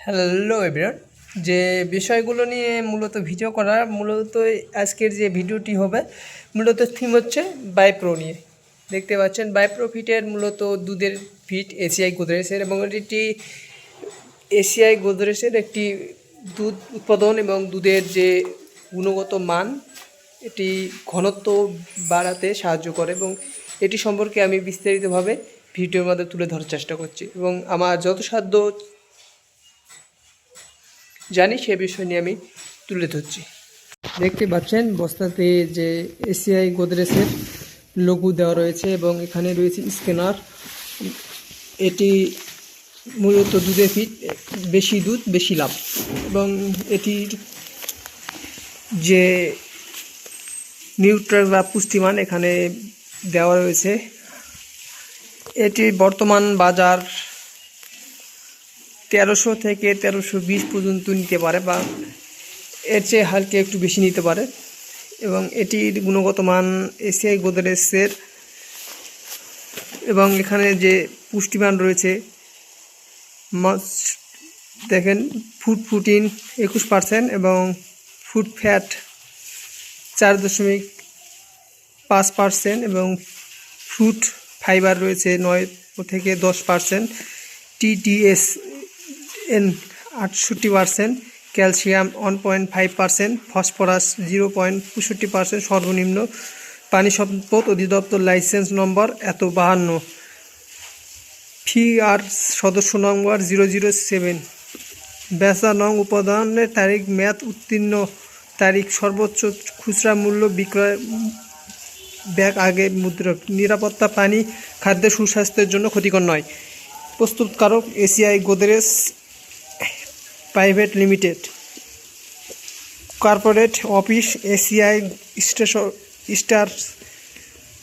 Hello everyone, যে বিষয়গুলো নিয়ে মূলত ভিডিও করা মূলত আজকের যে ভিডিওটি হবে মূলত থিম হচ্ছে বাইপ্রো নিয়ে। দেখতে পাচ্ছেন বাইপ্রো ফিটের মূলত দুধের ফিট এসিআই গোদরেজের, এবং এটি এসিআই গোদরেজের একটি দুধ উৎপাদন এবং দুধের যে গুণগত মান, এটি ঘনত্ব বাড়াতে সাহায্য করে, এবং এটি সম্পর্কে আমি বিস্তারিতভাবে ভিডিওর মধ্যে তুলে ধরার চেষ্টা করছি এবং আমার যথাসাধ্য জানি সে বিষয় নিয়ে আমি তুলে ধরছি। দেখতে পাচ্ছেন বস্তাতে যে এসিআই গোদরেজের লোগো দেওয়া রয়েছে এবং এখানে রয়েছে স্ক্যানার। এটি মূলত দুধের ফিট, বেশি দুধ বেশি লাভ, এবং এটির যে নিউট্রাল বা পুষ্টিমান এখানে দেওয়া রয়েছে। এটি বর্তমান বাজার 1300 থেকে 1320 পর্যন্ত নিতে পারে, বা এর চেয়ে হালকা একটু বেশি নিতে পারে, এবং এটির গুণগত মান এসিআই গোদরেজের। এবং এখানে যে পুষ্টিমান রয়েছে দেখেন, ফুড প্রোটিন 21% এবং ফুড ফ্যাট 4.5%, এবং ফ্রুট ফাইবার রয়েছে 9 থেকে 10%, TDS এন 68%, ক্যালসিয়াম 1.5%, ফসফরাস 0.65%, সর্বনিম্ন পানি সম্পদ অধিদপ্তর লাইসেন্স নম্বর 52, FIR সদস্য নম্বর 007, বেচা নং, উপাদানের তারিখ, মেয়াদ উত্তীর্ণ তারিখ, সর্বোচ্চ খুচরা মূল্য, বিক্রয় ব্যাগ আগে মুদ্রক, নিরাপত্তা, পানি খাদ্যের সুস্বাস্থ্যের জন্য ক্ষতিকর নয়। প্রস্তুতকারক ACI Godrej private limited, corporate office ACI star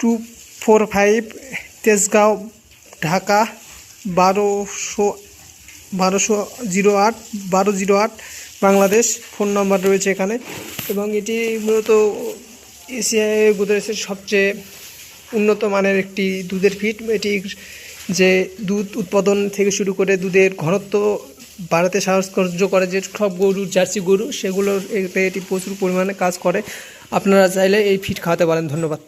245, Tejgaon, Dhaka 1208 Bangladesh. Phone number রয়েছে এখানে, এবং এটি মূলত এসিআই গোদরেজের সবচেয়ে উন্নত মানের একটি দুধের ফিট। এটির যে দুধ উৎপাদন থেকে শুরু করে দুধের ঘনত্ব বাড়াতে সাহায্য করে, যে সব গরু, জার্সি গরু, সেগুলোর এটি প্রচুর পরিমাণে কাজ করে। আপনারা চাইলে এই ফিট খাওয়াতে পারেন। ধন্যবাদ।